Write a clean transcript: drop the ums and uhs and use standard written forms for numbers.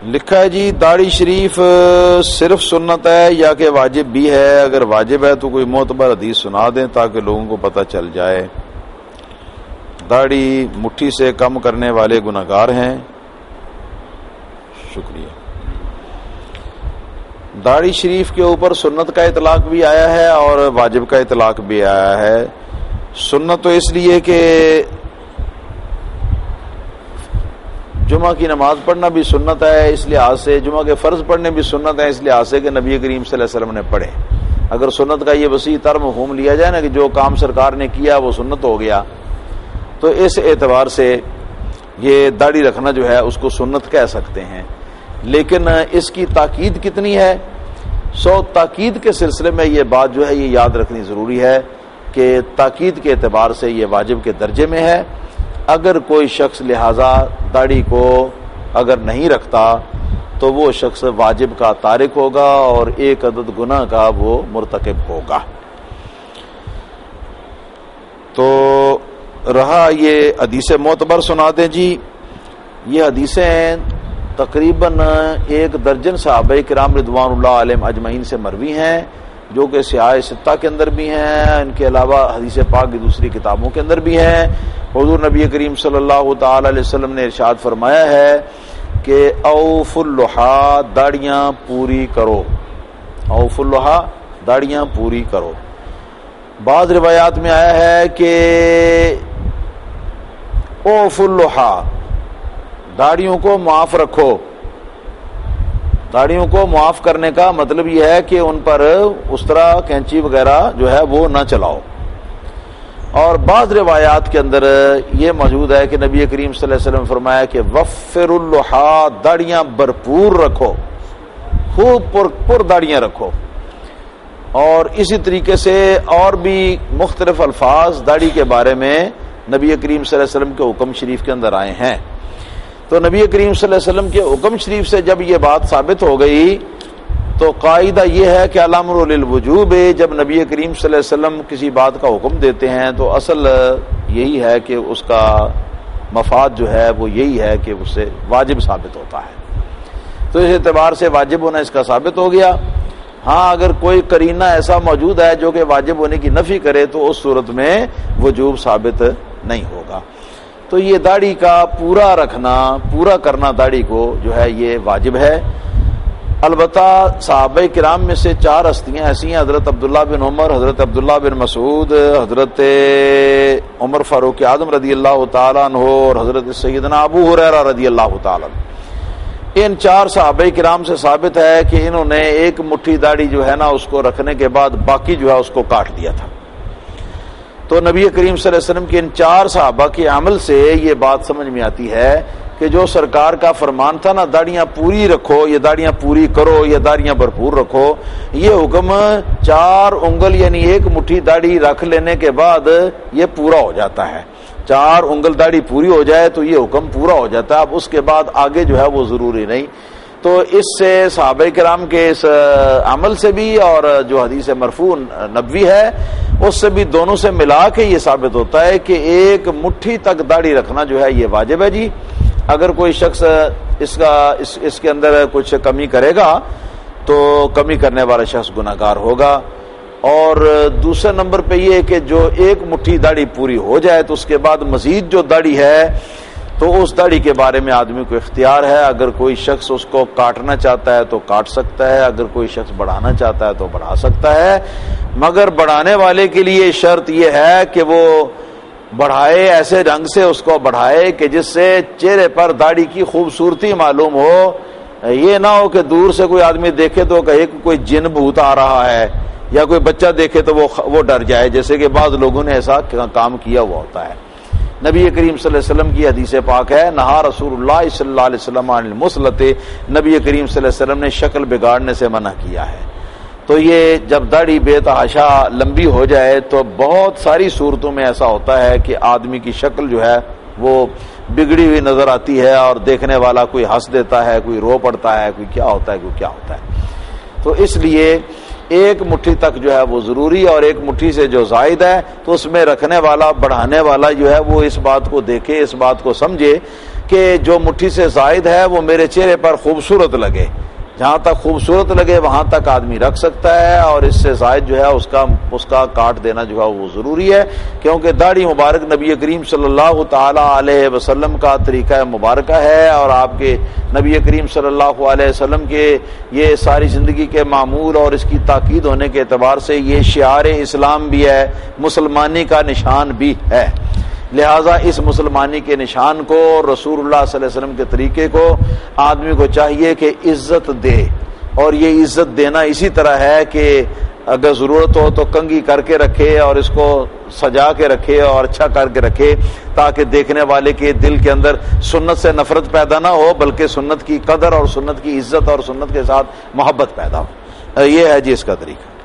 لکھا ہے جی داڑھی شریف صرف سنت ہے یا کہ واجب بھی ہے؟ اگر واجب ہے تو کوئی معتبر حدیث سنا دیں تاکہ لوگوں کو پتہ چل جائے۔ داڑھی مٹھی سے کم کرنے والے گناہگار ہیں۔ شکریہ۔ داڑھی شریف کے اوپر سنت کا اطلاق بھی آیا ہے اور واجب کا اطلاق بھی آیا ہے۔ سنت تو اس لیے کہ جمعہ کی نماز پڑھنا بھی سنت ہے، اس لحاظ سے جمعہ کے فرض پڑھنے بھی سنت ہے، اس لحاظ سے کہ نبی کریم صلی اللہ علیہ وسلم نے پڑھے۔ اگر سنت کا یہ وسیع تر مفہوم لیا جائے نا کہ جو کام سرکار نے کیا وہ سنت ہو گیا، تو اس اعتبار سے یہ داڑھی رکھنا جو ہے اس کو سنت کہہ سکتے ہیں۔ لیکن اس کی تاکید کتنی ہے؟ تاکید کے سلسلے میں یہ بات جو ہے یہ یاد رکھنی ضروری ہے کہ تاکید کے اعتبار سے یہ واجب کے درجے میں ہے۔ اگر کوئی شخص لہذا داڑھی کو اگر نہیں رکھتا تو وہ شخص واجب کا تارک ہوگا اور ایک عدد گناہ کا وہ مرتکب ہوگا۔ تو رہا یہ حدیث معتبر سنا دیں جی۔ یہ حدیثیں تقریباً 1 درجن صحابہ کرام رضوان اللہ علیہم اجمعین سے مروی ہیں، جو کہ سیاہ ستہ کے اندر بھی ہیں، ان کے علاوہ حدیث پاک کی دوسری کتابوں کے اندر بھی ہیں۔ حضور نبی کریم صلی اللہ تعالی علیہ وسلم نے ارشاد فرمایا ہے کہ اوف اللحا، داڑیاں پوری کرو۔ اوف اللحا، داڑیاں پوری کرو۔ بعض روایات میں آیا ہے کہ اوف اللحا، داڑیوں کو معاف رکھو۔ داڑیوں کو معاف کرنے کا مطلب یہ ہے کہ ان پر اس طرح کینچی وغیرہ جو ہے وہ نہ چلاؤ۔ اور بعض روایات کے اندر یہ موجود ہے کہ نبی کریم صلی اللہ علیہ وسلم نے فرمایا کہ وفر اللحا، داڑیاں بھرپور رکھو، خوب پر داڑیاں رکھو۔ اور اسی طریقے سے اور بھی مختلف الفاظ داڑھی کے بارے میں نبی کریم صلی اللہ علیہ وسلم کے حکم شریف کے اندر آئے ہیں۔ تو نبی کریم صلی اللہ علیہ وسلم کے حکم شریف سے جب یہ بات ثابت ہو گئی تو قاعدہ یہ ہے کہ الامر للوجوب، جب نبی کریم صلی اللہ علیہ وسلم کسی بات کا حکم دیتے ہیں تو اصل یہی ہے کہ اس کا مفاد جو ہے وہ یہی ہے کہ اس سے واجب ثابت ہوتا ہے۔ تو اس اعتبار سے واجب ہونا اس کا ثابت ہو گیا۔ ہاں اگر کوئی قرینہ ایسا موجود ہے جو کہ واجب ہونے کی نفی کرے تو اس صورت میں وجوب ثابت نہیں ہوگا۔ تو یہ داڑھی کا پورا رکھنا، پورا کرنا داڑھی کو جو ہے یہ واجب ہے۔ البتہ صحابہ کرام میں سے 4 ہستیاں ایسی ہیں، حضرت عبداللہ بن عمر، حضرت عبداللہ بن مسعود، حضرت عمر فاروق اعظم رضی اللہ تعالیٰ عنہ اور حضرت سیدنا ابو ہریرہ رضی اللہ تعالیٰ عنہ۔ ان 4 صحابہ کرام سے ثابت ہے کہ انہوں نے ایک مٹھی داڑھی جو ہے نا اس کو رکھنے کے بعد باقی جو ہے اس کو کاٹ دیا تھا۔ تو نبی کریم صلی اللہ علیہ وسلم کے ان 4 صحابہ کے عمل سے یہ بات سمجھ میں آتی ہے کہ جو سرکار کا فرمان تھا نا داڑیاں پوری رکھو، یہ داڑیاں پوری کرو، یہ داڑیاں بھرپور رکھو، یہ حکم 4 انگل یعنی 1 مٹھی داڑھی رکھ لینے کے بعد یہ پورا ہو جاتا ہے۔ 4 انگل داڑھی پوری ہو جائے تو یہ حکم پورا ہو جاتا ہے۔ اب اس کے بعد آگے جو ہے وہ ضروری نہیں۔ تو اس سے صحابہ کرام کے اس عمل سے بھی اور جو حدیث مرفوع نبوی ہے اس سے بھی، دونوں سے ملا کے یہ ثابت ہوتا ہے کہ 1 مٹھی تک داڑھی رکھنا جو ہے یہ واجب ہے جی۔ اگر کوئی شخص اس کے اندر کچھ کمی کرے گا تو کمی کرنے والا شخص گناہگار ہوگا۔ اور دوسرے نمبر پہ یہ کہ جو 1 مٹھی داڑھی پوری ہو جائے تو اس کے بعد مزید جو داڑھی ہے تو اس داڑھی کے بارے میں آدمی کو اختیار ہے۔ اگر کوئی شخص اس کو کاٹنا چاہتا ہے تو کاٹ سکتا ہے، اگر کوئی شخص بڑھانا چاہتا ہے تو بڑھا سکتا ہے، مگر بڑھانے والے کے لیے شرط یہ ہے کہ وہ بڑھائے ایسے رنگ سے اس کو بڑھائے کہ جس سے چہرے پر داڑھی کی خوبصورتی معلوم ہو۔ یہ نہ ہو کہ دور سے کوئی آدمی دیکھے تو کہے کہ کوئی جن بھوت آ رہا ہے، یا کوئی بچہ دیکھے تو وہ ڈر جائے، جیسے کہ بعض لوگوں نے ایسا کام کیا ہوا ہوتا ہے۔ نبی کریم صلی اللہ علیہ وسلم کی حدیث پاک ہے، نہا رسول اللہ صلی اللہ علیہ وسلم عن المسلط، نبی کریم صلی اللہ علیہ وسلم نے شکل بگاڑنے سے منع کیا ہے۔ تو یہ جب داڑھی بے تحاشا لمبی ہو جائے تو بہت ساری صورتوں میں ایسا ہوتا ہے کہ آدمی کی شکل جو ہے وہ بگڑی ہوئی نظر آتی ہے اور دیکھنے والا کوئی ہنس دیتا ہے، کوئی رو پڑتا ہے، کوئی کیا ہوتا ہے، کوئی کیا ہوتا ہے۔ تو اس لیے 1 مٹھی تک جو ہے وہ ضروری، اور 1 مٹھی سے جو زائد ہے تو اس میں رکھنے والا، بڑھانے والا جو ہے وہ اس بات کو دیکھے، اس بات کو سمجھے کہ جو مٹھی سے زائد ہے وہ میرے چہرے پر خوبصورت لگے، جہاں تک خوبصورت لگے وہاں تک آدمی رکھ سکتا ہے، اور اس سے زائد جو ہے اس کا کاٹ دینا جو ہے وہ ضروری ہے، کیونکہ داڑھی مبارک نبی کریم صلی اللہ تعالی علیہ وسلم کا طریقہ مبارکہ ہے، اور آپ کے نبی کریم صلی اللہ علیہ وسلم کے یہ ساری زندگی کے معمول اور اس کی تاکید ہونے کے اعتبار سے یہ شعار اسلام بھی ہے، مسلمانی کا نشان بھی ہے۔ لہذا اس مسلمانی کے نشان کو، رسول اللہ صلی اللہ علیہ وسلم کے طریقے کو آدمی کو چاہیے کہ عزت دے، اور یہ عزت دینا اسی طرح ہے کہ اگر ضرورت ہو تو کنگھی کر کے رکھے اور اس کو سجا کے رکھے اور اچھا کر کے رکھے، تاکہ دیکھنے والے کے دل کے اندر سنت سے نفرت پیدا نہ ہو، بلکہ سنت کی قدر اور سنت کی عزت اور سنت کے ساتھ محبت پیدا ہو۔ یہ ہے جی اس کا طریقہ۔